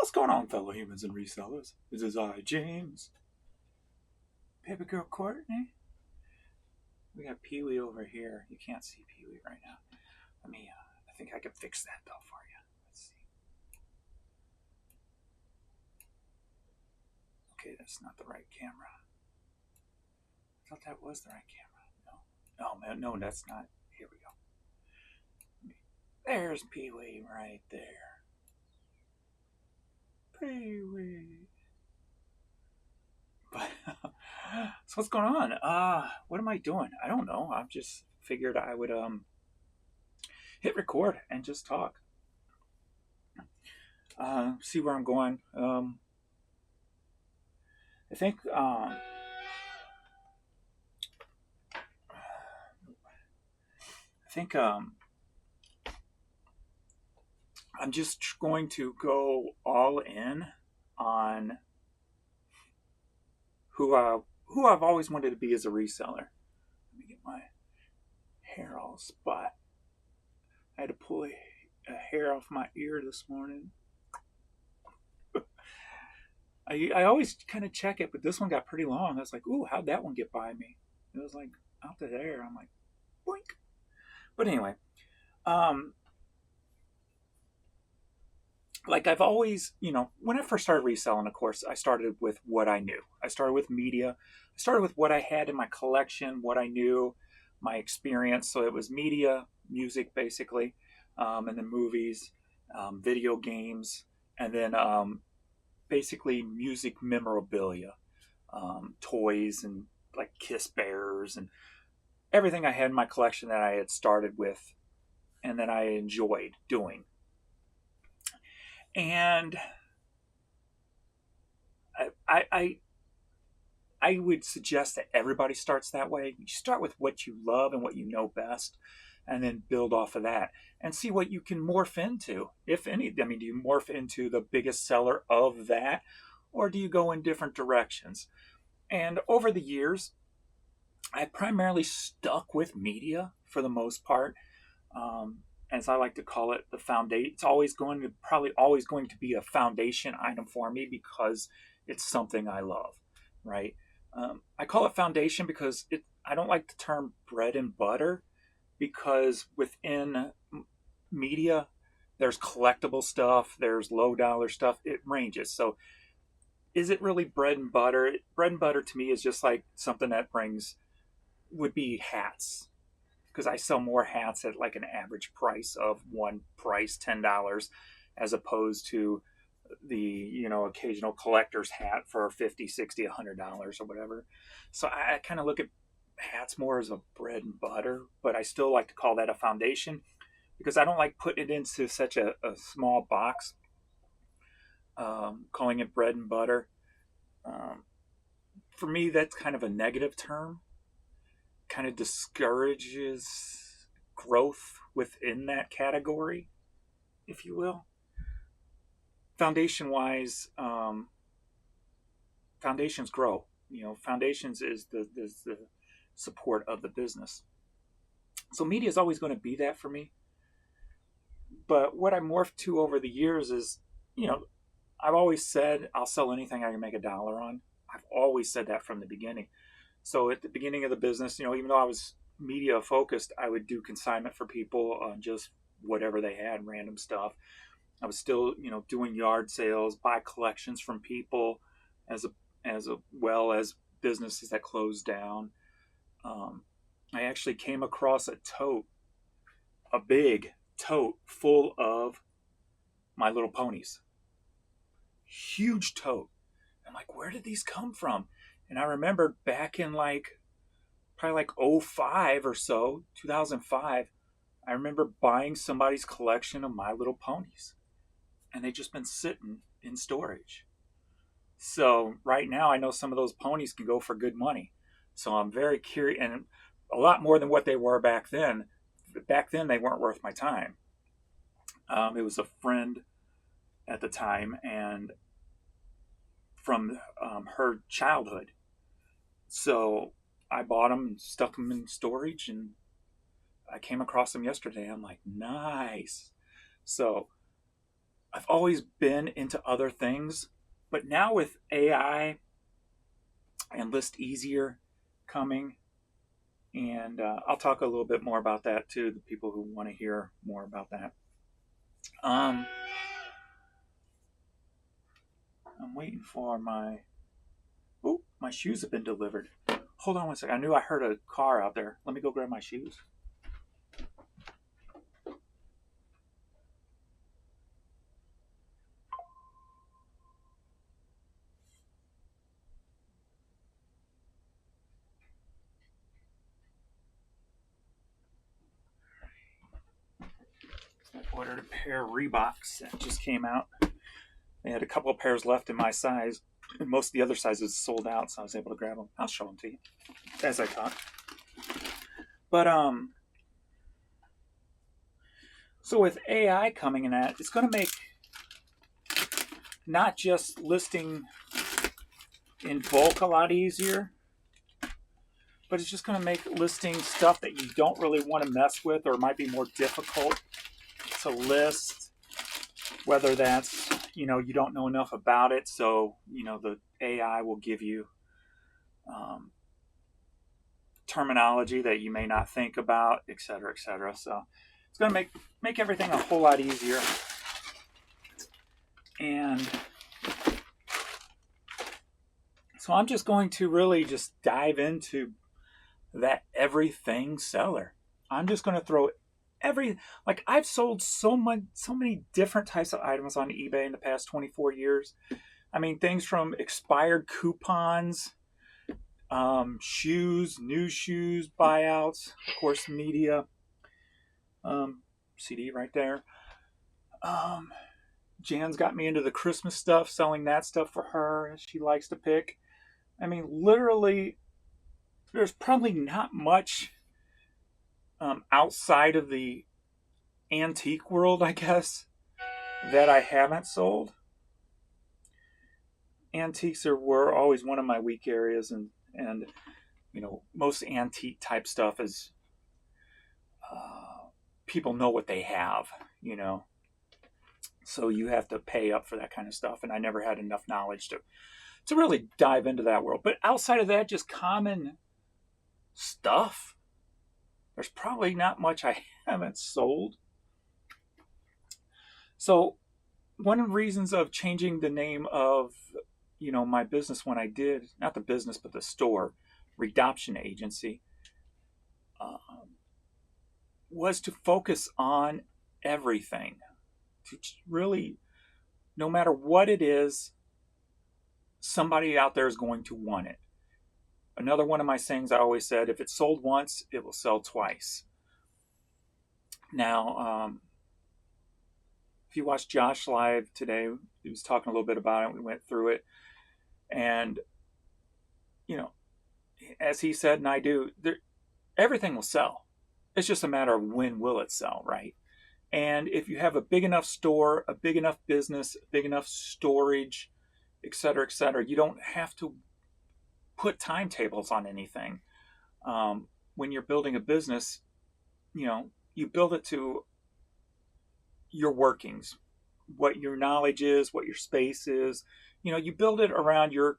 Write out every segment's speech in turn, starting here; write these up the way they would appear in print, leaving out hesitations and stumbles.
What's going on, fellow humans and resellers? This is I, James. Baby girl Courtney. We got Pee Wee over here. You can't see Pee Wee right now. I think I can fix that though for you. Let's see. Okay, that's not the right camera. I thought that was the right camera. No. Oh, man, no, that's not. Here we go. There's Pee Wee right there. Pee Wee. But, so what's going on? What am I doing? I don't know. I've just figured I would hit record and just talk. See where I'm going. I think I'm just going to go all in on who I've always wanted to be as a reseller. Let me get my hair all spot. I had to pull a hair off my ear this morning. I always kind of check it, but this one got pretty long. I was like, ooh, how'd that one get by me? It was like out to there. I'm like, boink. But anyway, like I've always, when I first started reselling, of course, I started with what I knew. I started with media. I started with what I had in my collection, what I knew, my experience. So it was media, music, basically, and then movies, video games, and then basically music memorabilia, toys, and like Kiss Bears, and everything I had in my collection that I had started with and that I enjoyed doing. And I would suggest that everybody starts that way. You start with what you love and what you know best, and then build off of that and see what you can morph into, if any. Do you morph into the biggest seller of that, or do you go in different directions? And over the years, I primarily stuck with media for the most part. As I like to call it, the foundation. It's probably always going to be a foundation item for me because it's something I love, right? I call it foundation because I don't like the term bread and butter, because within media, there's collectible stuff, there's low dollar stuff. It ranges. So is it really bread and butter? Bread and butter to me is just like something that would be hats, because I sell more hats at like an average price of one price, $10, as opposed to the occasional collector's hat for 50, 60, $100 or whatever. So I kind of look at hats more as a bread and butter, but I still like to call that a foundation because I don't like putting it into such a small box, calling it bread and butter. For me, that's kind of a negative term, kind of discourages growth within that category, if you will. Foundation wise, foundations grow. Foundations is the support of the business. So media is always going to be that for me. But what I morphed to over the years is, I've always said I'll sell anything I can make $1 on. I've always said that from the beginning. So at the beginning of the business, even though I was media focused, I would do consignment for people on just whatever they had, random stuff. I was still, doing yard sales, buy collections from people, as well as businesses that closed down. I actually came across a big tote full of My Little Ponies. Huge tote. I'm like, where did these come from? And I remembered back in probably 05 or so, 2005, I remember buying somebody's collection of My Little Ponies. And they've just been sitting in storage. So right now I know some of those ponies can go for good money. So I'm very curious, and a lot more than what they were back then. Back then they weren't worth my time. It was a friend at the time, and from her childhood. So I bought them and stuck them in storage, and I came across them yesterday. I'm like, nice. So I've always been into other things, but now with AI and List Easier coming, and I'll talk a little bit more about that too, the people who want to hear more about that. I'm waiting for my shoes have been delivered. Hold on one second. I knew I heard a car out there. Let me go grab my shoes. I ordered a pair of Reeboks that just came out. They had a couple of pairs left in my size, and most of the other sizes sold out, so I was able to grab them. I'll show them to you as I talk. But so with AI coming in, that it's going to make not just listing in bulk a lot easier, but it's just going to make listing stuff that you don't really want to mess with or might be more difficult to list, whether that's, you don't know enough about it, so, the AI will give you terminology that you may not think about, et cetera, et cetera. So it's going to make everything a whole lot easier. And so I'm just going to really just dive into that everything seller. I'm just going to throw I've sold so many different types of items on eBay in the past 24 years. I mean, things from expired coupons, shoes, new shoes, buyouts, of course, media, CD right there. Jan's got me into the Christmas stuff, selling that stuff for her. She likes to pick. I mean, literally, there's probably not much outside of the antique world, I guess, that I haven't sold. Antiques were always one of my weak areas, and most antique type stuff is people know what they have, so you have to pay up for that kind of stuff, and I never had enough knowledge to really dive into that world. But outside of that, just common stuff, there's probably not much I haven't sold. So one of the reasons of changing the name of my business when I did, not the business but the store, Redoption Agency, was to focus on everything. To really, no matter what it is, somebody out there is going to want it. Another one of my sayings I always said, if it's sold once, it will sell twice. Now, if you watched Josh live today, he was talking a little bit about it. We went through it. And, as he said, and I do, everything will sell. It's just a matter of when will it sell, right? And if you have a big enough store, a big enough business, big enough storage, et cetera, you don't have to put timetables on anything. When you're building a business, you build it to your workings, what your knowledge is, what your space is. You build it around your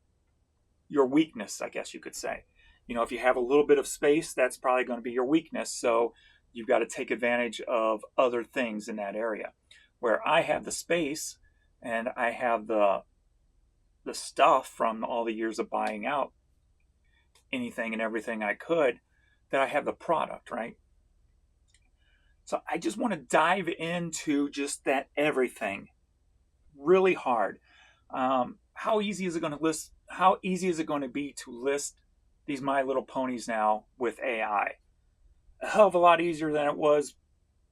weakness, I guess you could say. If you have a little bit of space, that's probably going to be your weakness. So you've got to take advantage of other things in that area. Where I have the space and I have the stuff from all the years of buying out anything and everything I could, that I have the product, right? So I just want to dive into just that everything really hard. How easy is it going to list? How easy is it going to be to list these My Little Ponies now with AI? A hell of a lot easier than it was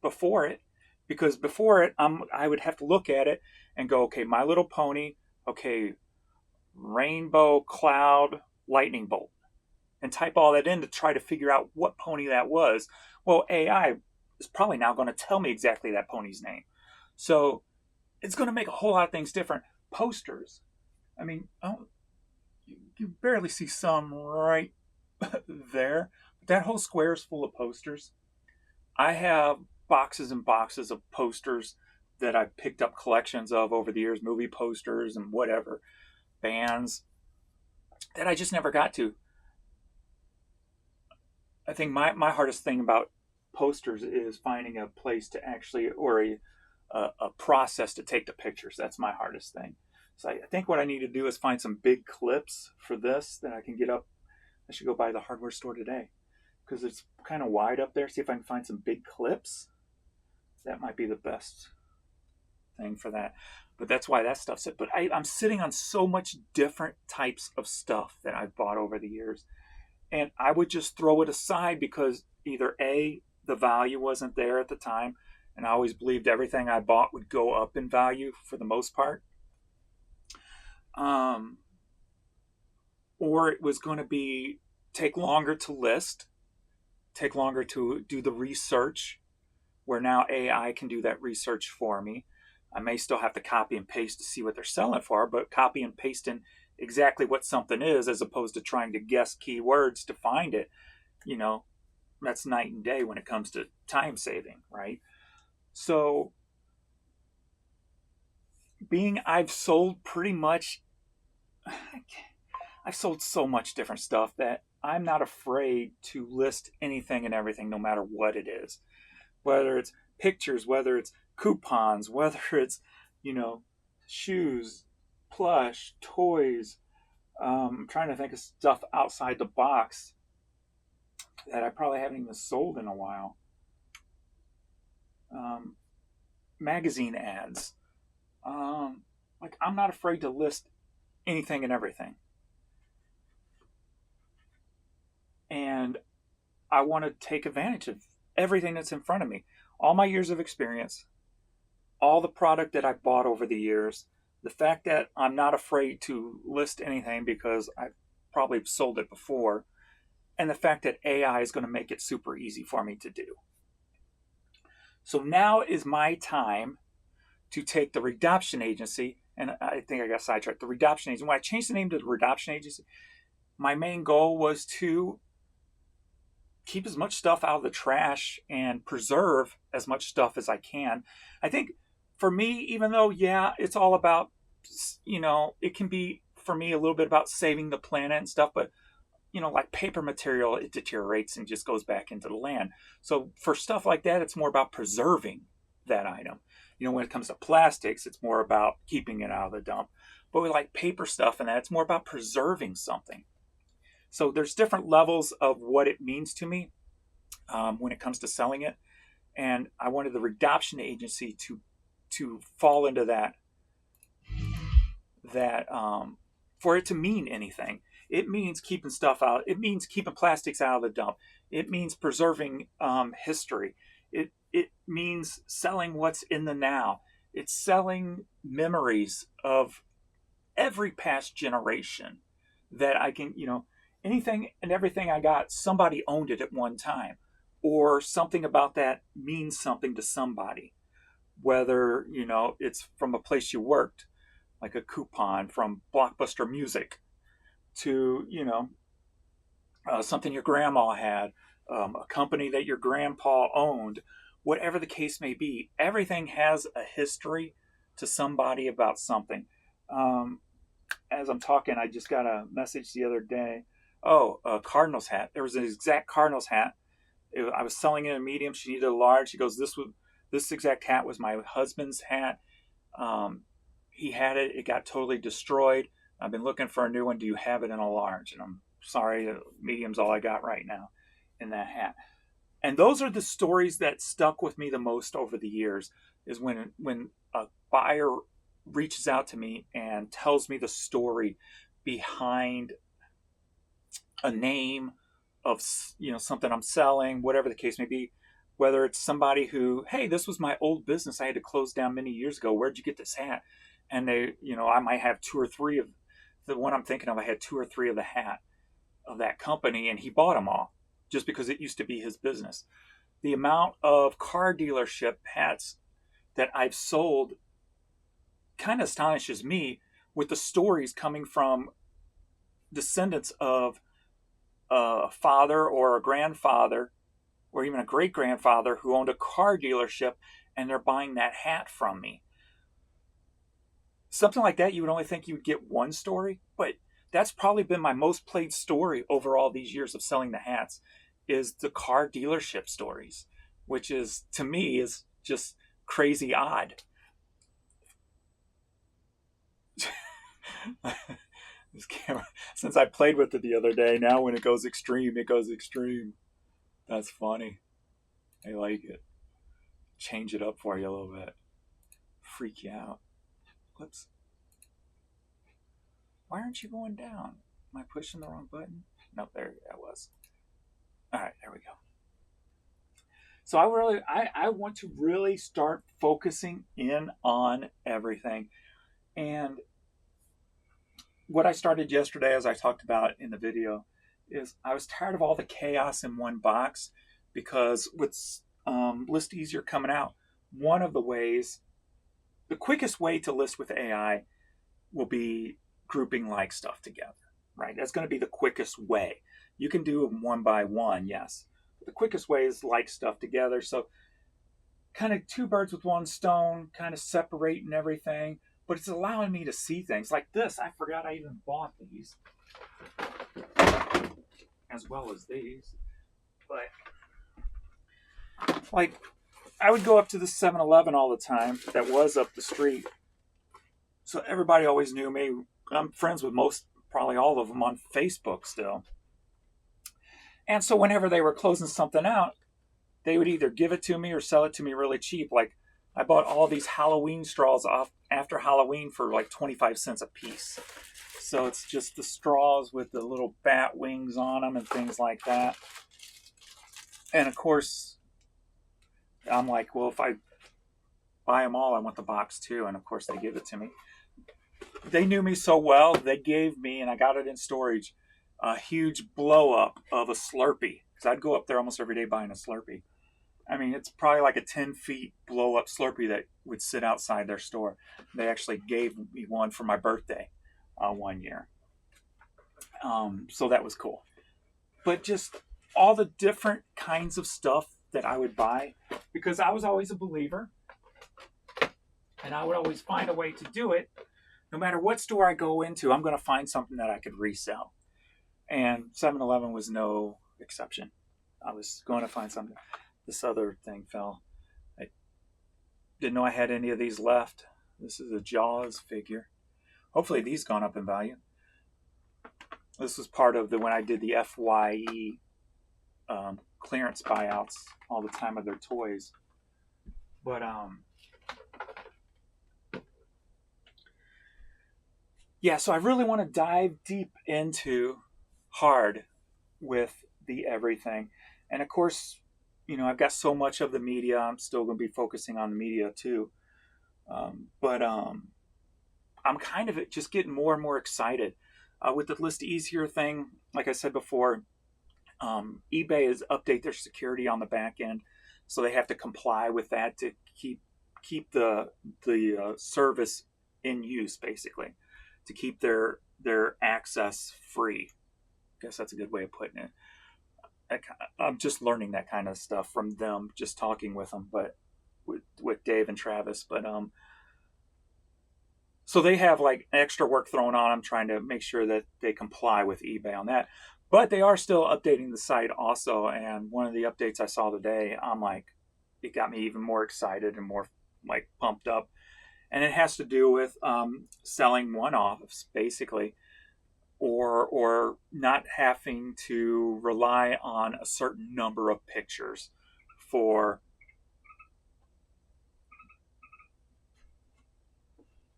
before it, because before it, I would have to look at it and go, okay, My Little Pony, okay, rainbow, cloud, lightning bolt, and type all that in to try to figure out what pony that was. Well, AI is probably now going to tell me exactly that pony's name. So it's going to make a whole lot of things different. Posters. I mean, you barely see some right there. That whole square is full of posters. I have boxes and boxes of posters that I've picked up collections of over the years, movie posters and whatever, bands, that I just never got to. I think my hardest thing about posters is finding a place to actually, or a process to take the pictures. That's my hardest thing. So I think what I need to do is find some big clips for this that I can get up. I should go by the hardware store today because it's kind of wide up there. See if I can find some big clips. That might be the best thing for that. But that's why that stuff's it. But I'm sitting on so much different types of stuff that I've bought over the years. And I would just throw it aside because either A, the value wasn't there at the time, and I always believed everything I bought would go up in value for the most part. Or it was going to be take longer to list, take longer to do the research, where now AI can do that research for me. I may still have to copy and paste to see what they're selling for, but copy and pasting exactly what something is as opposed to trying to guess keywords to find it, that's night and day when it comes to time saving, right? So I've sold pretty much, I've sold so much different stuff that I'm not afraid to list anything and everything, no matter what it is. Whether it's pictures, whether it's coupons, whether it's, shoes, plush, toys. I'm trying to think of stuff outside the box that I probably haven't even sold in a while. Magazine ads. I'm not afraid to list anything and everything. And I want to take advantage of everything that's in front of me. All my years of experience, all the product that I've bought over the years, the fact that I'm not afraid to list anything because I've probably sold it before, and the fact that AI is going to make it super easy for me to do. So now is my time to take the Redoption Agency, and I think I got sidetracked. The Redoption Agency, when I changed the name to the Redoption Agency, my main goal was to keep as much stuff out of the trash and preserve as much stuff as I can. I think for me, even though, it's all about, it can be for me a little bit about saving the planet and stuff, but, like paper material, it deteriorates and just goes back into the land. So for stuff like that, it's more about preserving that item. When it comes to plastics, it's more about keeping it out of the dump. But with like paper stuff and that, it's more about preserving something. So there's different levels of what it means to me when it comes to selling it. And I wanted the Redoption Agency to fall into that for it to mean anything. It means keeping stuff out. It means keeping plastics out of the dump. It means preserving history. It means selling what's in the now. It's selling memories of every past generation that I can, anything and everything I got, somebody owned it at one time, or something about that means something to somebody. Whether, it's from a place you worked, like a coupon from Blockbuster Music, to, something your grandma had, a company that your grandpa owned, whatever the case may be. Everything has a history to somebody about something. As I'm talking, I just got a message the other day. Oh, a Cardinals hat. There was an exact Cardinals hat. I was selling it in a medium. She needed a large. She goes, this exact hat was my husband's hat. He had it. It got totally destroyed. I've been looking for a new one. Do you have it in a large? And I'm sorry, medium's all I got right now in that hat. And those are the stories that stuck with me the most over the years, is when a buyer reaches out to me and tells me the story behind a name of, something I'm selling, whatever the case may be. Whether it's somebody who, hey, this was my old business I had to close down many years ago. Where'd you get this hat? And they, I might have two or three of the one I'm thinking of. I had two or three of the hat of that company, and he bought them all just because it used to be his business. The amount of car dealership hats that I've sold kind of astonishes me, with the stories coming from descendants of a father or a grandfather or even a great grandfather who owned a car dealership, and they're buying that hat from me. Something like that, you would only think you would get one story, but that's probably been my most played story over all these years of selling the hats, is the car dealership stories, which is, to me, is just crazy odd. This camera, since I played with it the other day, now when it goes extreme, it goes extreme. That's funny. I like it. Change it up for you a little bit. Freak you out. Whoops. Why aren't you going down? Am I pushing the wrong button? No, there that was. All right, there we go. So I want to really start focusing in on everything. And what I started yesterday, as I talked about in the video, is I was tired of all the chaos in one box, because with List Easier coming out, one of the ways, the quickest way to list with AI will be grouping like stuff together, right? That's going to be the quickest way. You can do them one by one, yes. But the quickest way is like stuff together. So kind of two birds with one stone, kind of separating everything. But it's allowing me to see things like this. I forgot I even bought these, as well as these. But like, I would go up to the 7-Eleven all the time that was up the street. So everybody always knew me. I'm friends with probably all of them on Facebook still. And so whenever they were closing something out, they would either give it to me or sell it to me really cheap. Like, I bought all these Halloween straws off after Halloween for like 25 cents a piece. So it's just the straws with the little bat wings on them and things like that. And of course, I'm like, well, if I buy them all, I want the box too. And of course, they give it to me. They knew me so well, they gave me, and I got it in storage, a huge blow up of a Slurpee. Because I'd go up there almost every day buying a Slurpee. I mean, it's probably like a 10 feet blow up Slurpee that would sit outside their store. They actually gave me one for my birthday one year. So that was cool. But just all the different kinds of stuff that I would buy, because I was always a believer, and I would always find a way to do it. No matter what store I go into, I'm going to find something that I could resell. And 7-Eleven was no exception. I was going to find something. This other thing fell. I didn't know I had any of these left. This is a Jaws figure. Hopefully these gone up in value. This was part of when I did the FYE clearance buyouts all the time of their toys. But yeah, so I really want to dive deep into hard with the everything. And of course, I've got so much of the media. I'm still going to be focusing on the media too. But I'm kind of just getting more and more excited. With the List Easier thing, like I said before, eBay has updated their security on the back end. So they have to comply with that to keep the service in use, basically, to keep their access free. I guess that's a good way of putting it. I'm just learning that kind of stuff from them, just talking with them, but with Dave and Travis. But so they have like extra work thrown on them, trying to make sure that they comply with eBay on that. But they are still updating the site also. And one of the updates I saw today, I'm like, it got me even more excited and more like pumped up. And it has to do with selling one-offs, basically. Or not having to rely on a certain number of pictures for.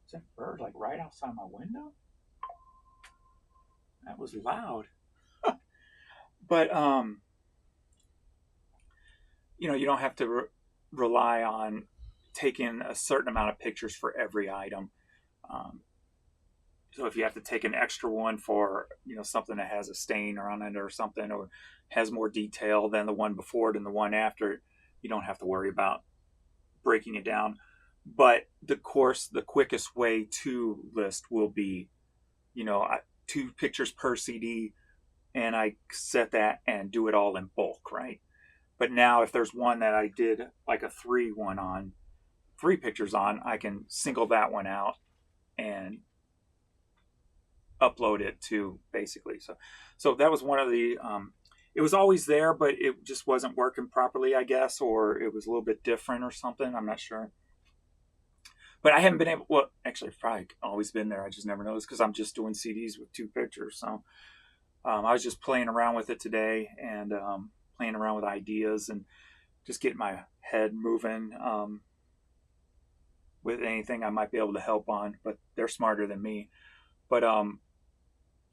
Is that bird like right outside my window? That was loud. But you don't have to rely on taking a certain amount of pictures for every item. So if you have to take an extra one for something that has a stain on it or something, or has more detail than the one before it and the one after, you don't have to worry about breaking it down. But the quickest way to list will be, 2 pictures per CD, and I set that and do it all in bulk, right? But now if there's one that I did like a 3 one on, 3 pictures on, I can single that one out and upload it to basically. So that was one of the, it was always there, but it just wasn't working properly, I guess, or it was a little bit different or something. I'm not sure. But I haven't been able, well, actually, it's probably always been there. I just never noticed because I'm just doing CDs with 2 pictures. So I was just playing around with it today and playing around with ideas and just getting my head moving with anything I might be able to help on. But they're smarter than me. But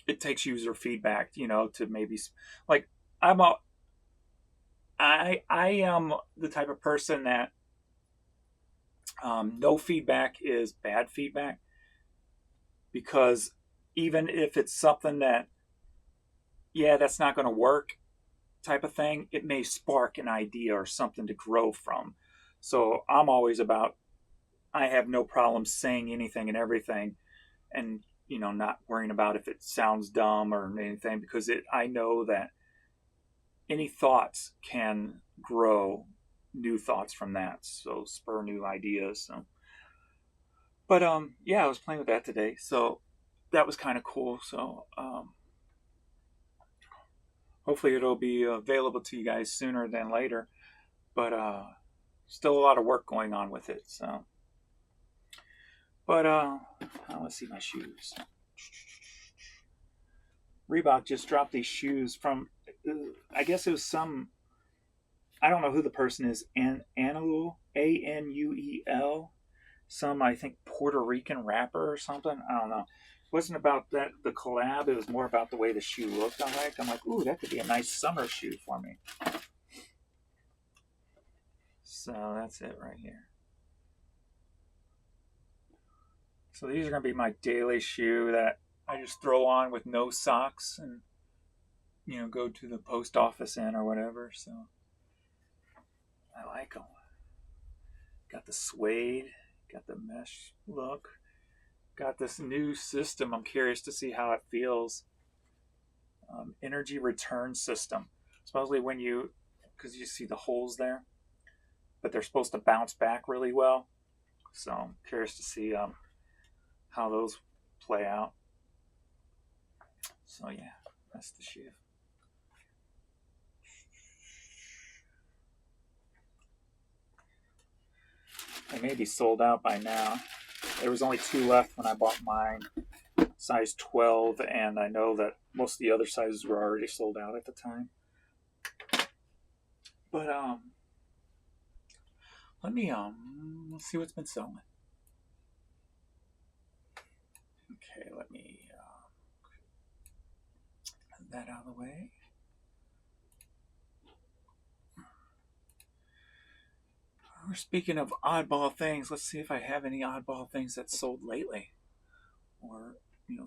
it takes user feedback, to maybe, like, I am the type of person that no feedback is bad feedback, because even if it's something that, yeah, that's not going to work type of thing, it may spark an idea or something to grow from. So I'm always about, I have no problem saying anything and everything, and not worrying about if it sounds dumb or anything, because I know that any thoughts can grow new thoughts from that, so spur new ideas. So, but yeah, I was playing with that today, so that was kind of cool. So hopefully it'll be available to you guys sooner than later, but still a lot of work going on with it. So, but let's see my shoes. Reebok just dropped these shoes from, I guess it was some, I don't know who the person is, Anuel, Anuel, some, I think, Puerto Rican rapper or something. I don't know. It wasn't about that, the collab. It was more about the way the shoe looked. I'm like, ooh, that could be a nice summer shoe for me. So that's it right here. So these are going to be my daily shoe that I just throw on with no socks and, go to the post office in or whatever. So I like them. Got the suede, got the mesh look, got this new system. I'm curious to see how it feels. Energy return system. Supposedly because you see the holes there, but they're supposed to bounce back really well. So I'm curious to see how those play out. So yeah, that's the shoe. They may be sold out by now. There was only 2 left when I bought mine, size 12, and I know that most of the other sizes were already sold out at the time. But let me let's see what's been selling. Okay, let me get that out of the way. We're speaking of oddball things. Let's see if I have any oddball things that sold lately, or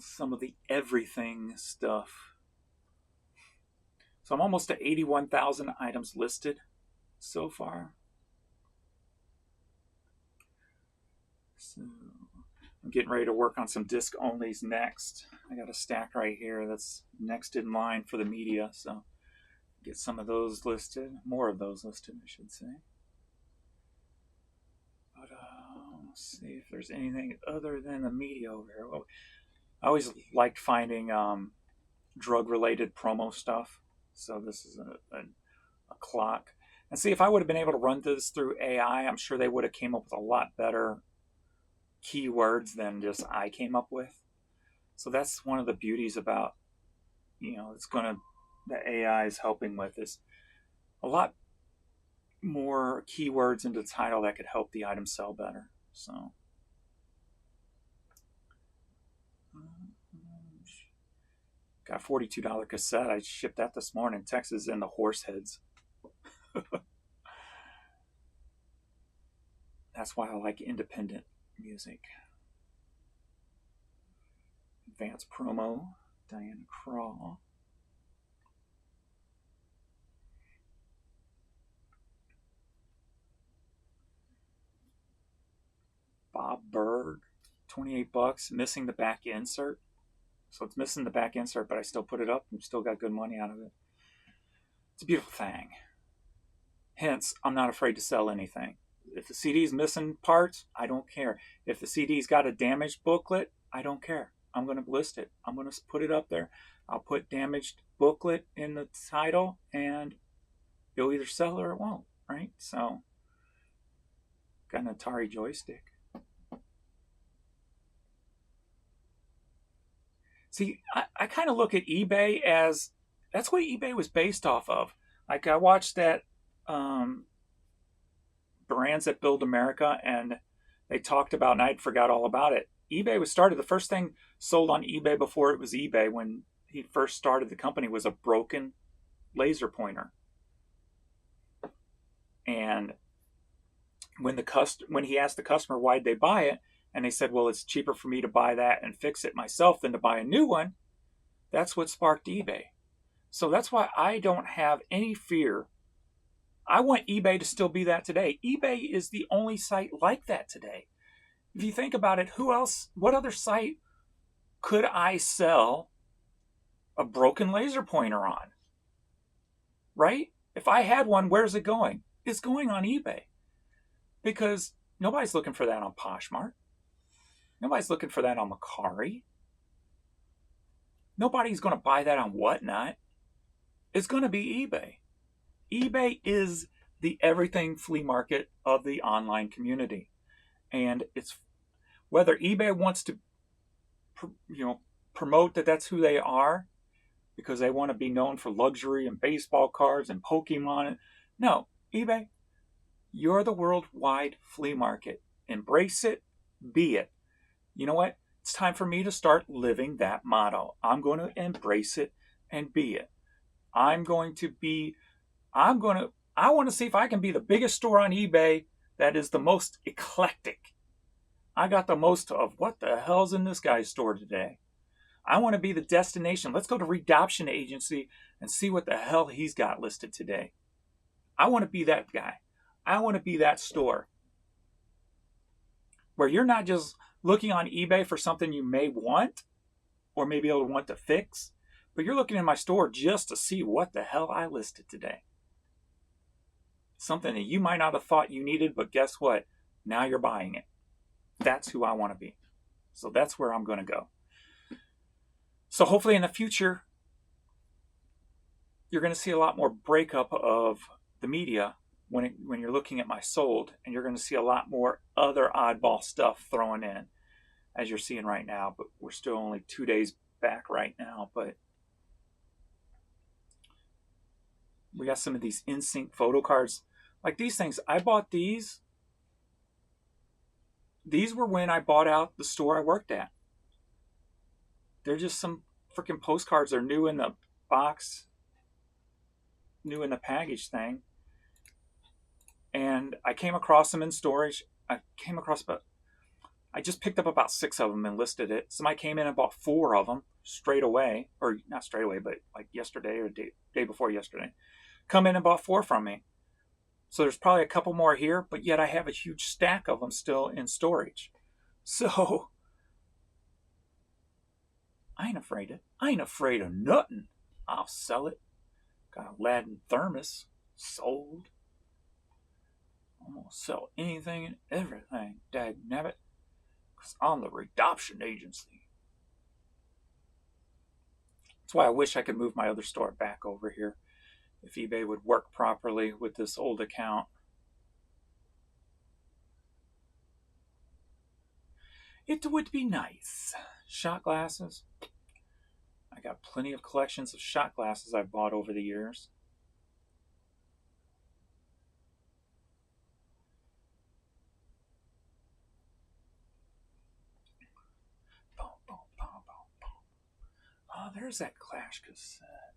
some of the everything stuff. So I'm almost to 81,000 items listed so far. So I'm getting ready to work on some disc onlys next. I got a stack right here that's next in line for the media, so get some of those listed, more of those listed, I should say. But let's see if there's anything other than the media over here. Well, I always liked finding drug-related promo stuff. So this is a clock. And see, if I would have been able to run this through AI, I'm sure they would have came up with a lot better keywords than just I came up with. So that's one of the beauties about, the AI is helping with, is a lot more keywords into the title that could help the item sell better. So got a $42 cassette. I shipped that this morning. Texas and the Horseheads. That's why I like independent music. Advanced promo, Diana Krall. Bob Berg, $28, missing the back insert. So it's missing the back insert, but I still put it up and still got good money out of it. It's a beautiful thing. Hence, I'm not afraid to sell anything. If the CD's missing parts, I don't care. If the CD's got a damaged booklet, I don't care. I'm going to list it. I'm going to put it up there. I'll put damaged booklet in the title, and it'll either sell or it won't, right? So, got an Atari joystick. See, I kind of look at eBay as, that's what eBay was based off of. Like, I watched that Brands That Build America, and they talked about, and I forgot all about it. eBay was started, the first thing sold on eBay before it was eBay, when he first started the company, was a broken laser pointer. And when he asked the customer why'd they buy it, and they said, well, it's cheaper for me to buy that and fix it myself than to buy a new one, that's what sparked eBay. So that's why I don't have any fear. I want eBay to still be that today. eBay is the only site like that today. If you think about it, what other site could I sell a broken laser pointer on? Right? If I had one, where's it going? It's going on eBay. Because nobody's looking for that on Poshmark. Nobody's looking for that on Mercari. Nobody's going to buy that on Whatnot. It's going to be eBay. eBay is the everything flea market of the online community. And it's whether eBay wants to promote that that's who they are because they want to be known for luxury and baseball cards and Pokemon. No, eBay, you're the worldwide flea market. Embrace it, be it. You know what? It's time for me to start living that motto. I'm going to embrace it and be it. I want to see if I can be the biggest store on eBay that is the most eclectic. I got the most of what the hell's in this guy's store today. I want to be the destination. Let's go to Redoption Agency and see what the hell he's got listed today. I want to be that guy. I want to be that store where you're not just looking on eBay for something you may want or maybe able to want to fix, but you're looking in my store just to see what the hell I listed today. Something that you might not have thought you needed, but guess what? Now you're buying it. That's who I want to be. So that's where I'm going to go. So hopefully in the future, you're going to see a lot more breakup of the media when you're looking at my sold, and you're going to see a lot more other oddball stuff thrown in, as you're seeing right now. But we're still only 2 days back right now. But we got some of these in-sync photo cards. Like these things, I bought these. These were when I bought out the store I worked at. They're just some freaking postcards. They're new in the box, new in the package thing. And I came across them in storage. I just picked up about 6 of them and listed it. Somebody came in and bought 4 of them straight away. Or not straight away, but like yesterday or day before yesterday. Come in and bought 4 from me. So there's probably a couple more here, but yet I have a huge stack of them still in storage. So I ain't afraid of nothing. I'll sell it. Got a Aladdin thermos sold. I'm gonna sell anything and everything, dagnabbit, because I'm the Redoption Agency. That's why I wish I could move my other store back over here. If eBay would work properly with this old account. It would be nice. Shot glasses. I got plenty of collections of shot glasses I've bought over the years. Oh, there's that Clash cassette.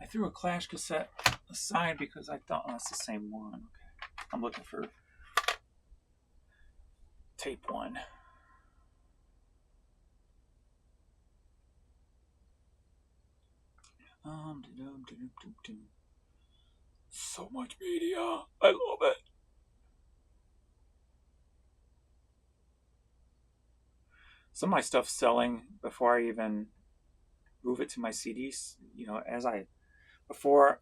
I threw a Clash cassette aside because I thought, oh, that's the same one. Okay. I'm looking for tape 1. So much media. I love it. Some of my stuff's selling before I even move it to my CDs.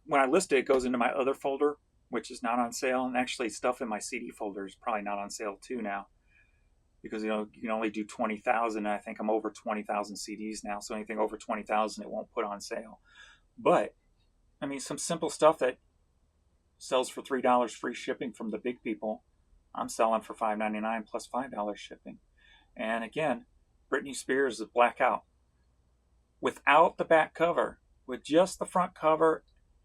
When I list it, it goes into my other folder. which is not on sale. And actually, stuff in my CD folder is probably not on sale too now, because you can only do 20,000. I think I'm over 20,000 CDs now, so anything over 20,000 it won't put on sale. But I mean, some simple stuff that sells for $3 free shipping from the big people, I'm selling for $5.99 plus $5 shipping. And again, Britney Spears' Blackout, without the back cover, with just the front cover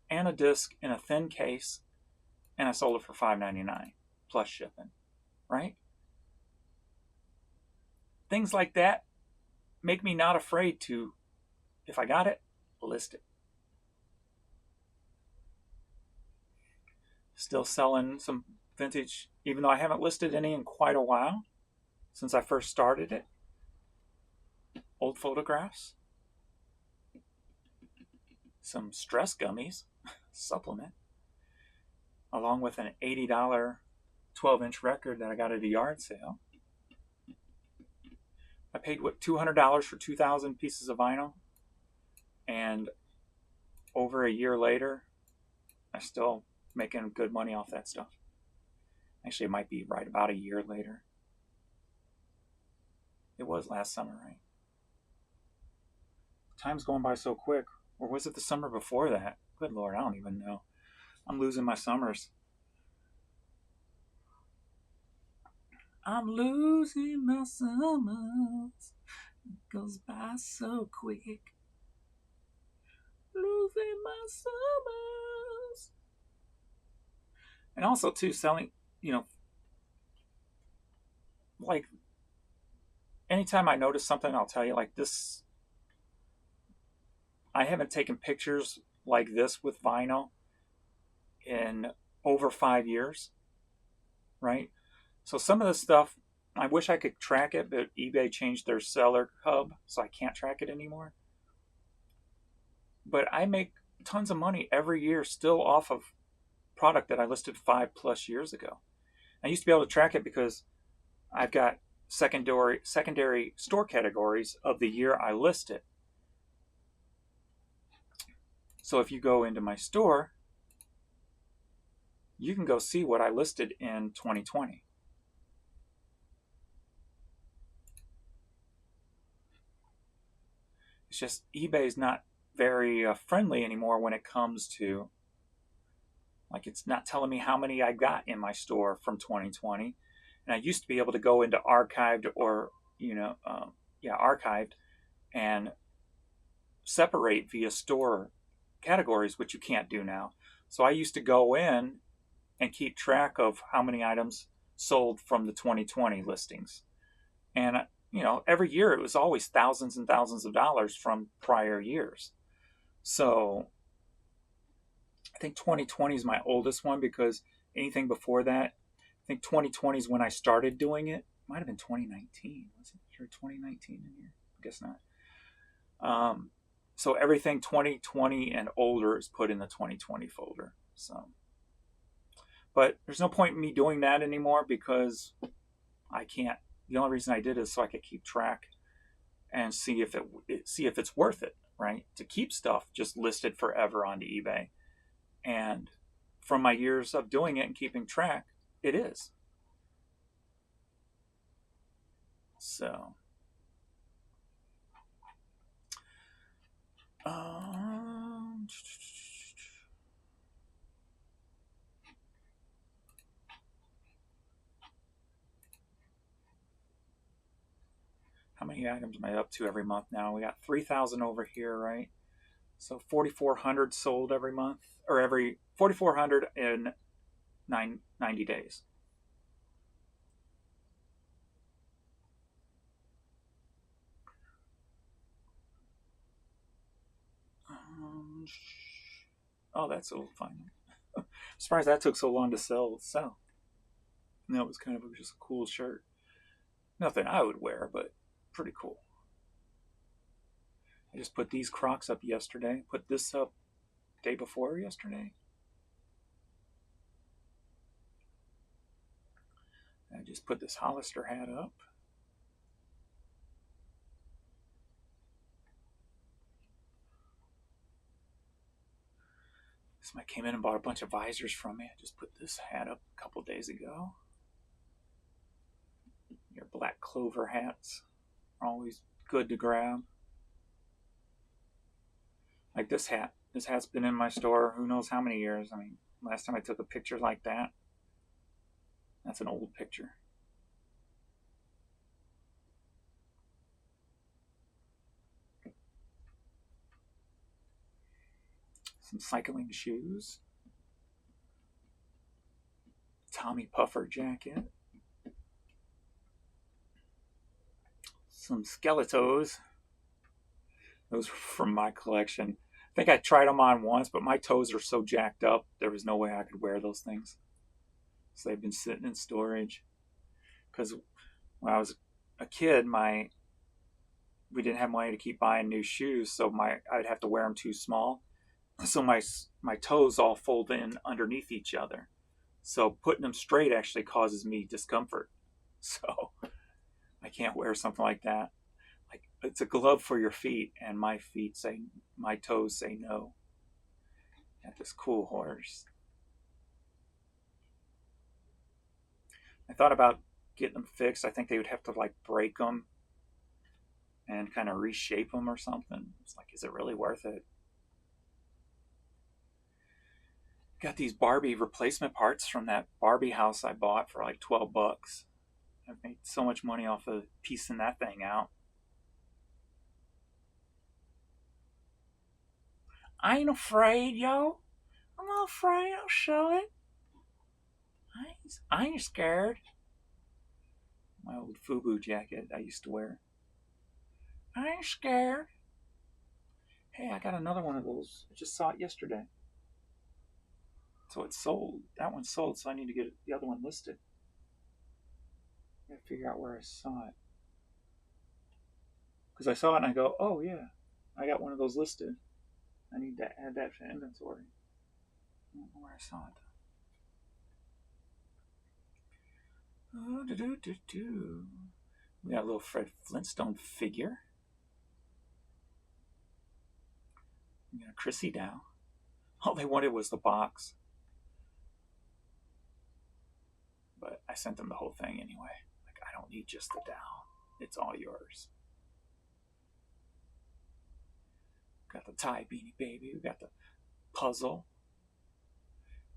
and a disc in a thin case, and I sold it for $5.99 plus shipping, right? Things like that make me not afraid to, if I got it, list it. Still selling some vintage, even though I haven't listed any in quite a while, since I first started it. Old photographs, some stress gummies, supplement, along with an $80 12-inch record that I got at a yard sale. I paid $200 for 2,000 pieces of vinyl, and over a year later, I'm still making good money off that stuff. Actually, it might be right about a year later. It was last summer, right? Time's going by so quick. Or was it the summer before that? Good Lord, I don't even know. I'm losing my summers. I'm losing my summers. It goes by so quick. Losing my summers. And also, too, selling, like, anytime I notice something, I'll tell you, like this. I haven't taken pictures like this with vinyl in over 5 years, right? So some of the stuff, I wish I could track it, but eBay changed their seller hub, so I can't track it anymore. But I make tons of money every year still off of product that I listed 5+ years ago. I used to be able to track it because I've got secondary store categories of the year I listed. So if you go into my store, you can go see what I listed in 2020. It's just eBay's not very friendly anymore when it comes to, like, it's not telling me how many I got in my store from 2020. And I used to be able to go into archived or, archived and separate via store categories, which you can't do now. So I used to go in and keep track of how many items sold from the 2020 listings. And, every year it was always thousands and thousands of dollars from prior years. So I think 2020 is my oldest one, because anything before that, I think 2020 is when I started doing it. Might have been 2019. Was it here 2019 in here? I guess not. So everything 2020 and older is put in the 2020 folder. So, but there's no point in me doing that anymore, because I can't. The only reason I did is so I could keep track and see if it's worth it, right? To keep stuff just listed forever onto eBay. And from my years of doing it and keeping track, it is. So, how many items am I up to every month now? We got 3,000 over here, right? So 4,400 sold every month, or every 4,400 in 90 days. Oh, that's so fun. Surprised that took so long to sell. That was kind of just a cool shirt. Nothing I would wear, but pretty cool. I just put these Crocs up yesterday. Put this up day before yesterday. I just put this Hollister hat up. Somebody came in and bought a bunch of visors from me. I just put this hat up a couple days ago. Your black clover hats are always good to grab. Like this hat. This hat's been in my store who knows how many years. I mean, last time I took a picture like that, that's an old picture. Some cycling shoes. Tommy Puffer jacket. Some Skeletos. Those were from my collection. I think I tried them on once, but my toes are so jacked up, there was no way I could wear those things. So they've been sitting in storage. Because when I was a kid, we didn't have money to keep buying new shoes, so I'd have to wear them too small. So my toes all fold in underneath each other. So putting them straight actually causes me discomfort. So I can't wear something like that. Like, it's a glove for your feet, and my toes say no. Got this cool horse. I thought about getting them fixed. I think they would have to like break them and kind of reshape them or something. It's like, is it really worth it? Got these Barbie replacement parts from that Barbie house I bought for like $12. I've made so much money off of piecing that thing out. I ain't afraid, yo. I'm not afraid. I'll show it. I ain't scared. My old FUBU jacket I used to wear. I ain't scared. Hey, I got another one of those. I just saw it yesterday. So it's sold. That one's sold, so I need to get the other one listed. I gotta figure out where I saw it. Because I saw it and I go, oh yeah, I got one of those listed. I need to add that to inventory. I don't know where I saw it. We got a little Fred Flintstone figure. We got a Chrissy doll. All they wanted was the box. But I sent them the whole thing anyway. Like, I don't need just the doll. It's all yours. Got the tie Beanie Baby. We got the puzzle.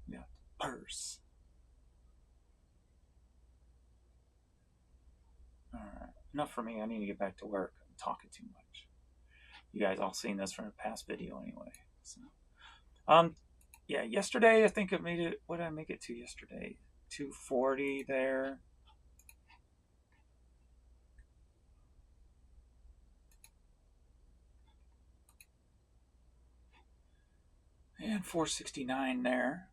We got the purse. Alright, enough for me. I need to get back to work. I'm talking too much. You guys all seen this from a past video anyway. So, yeah, yesterday I think it made it. What did I make it to yesterday? 240 there. And 469 there.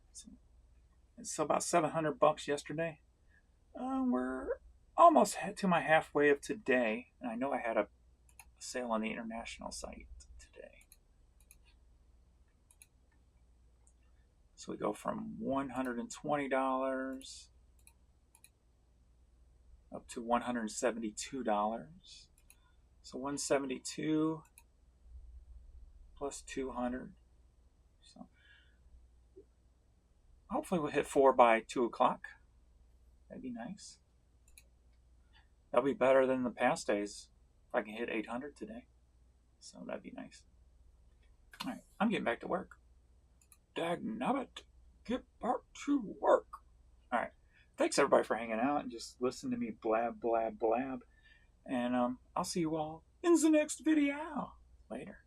So about $700 yesterday. We're almost to my halfway of today, and I know I had a sale on the international site today. So we go from $120 up to $172. So 172 plus 200. So hopefully we'll hit 4 by 2 o'clock. That'd be nice. That'll be better than the past days if I can hit 800 today. So that'd be nice. All right, I'm getting back to work. Dagnabbit, get back to work. All right, thanks everybody for hanging out and just listening to me blab, blab, blab. And I'll see you all in the next video. Later.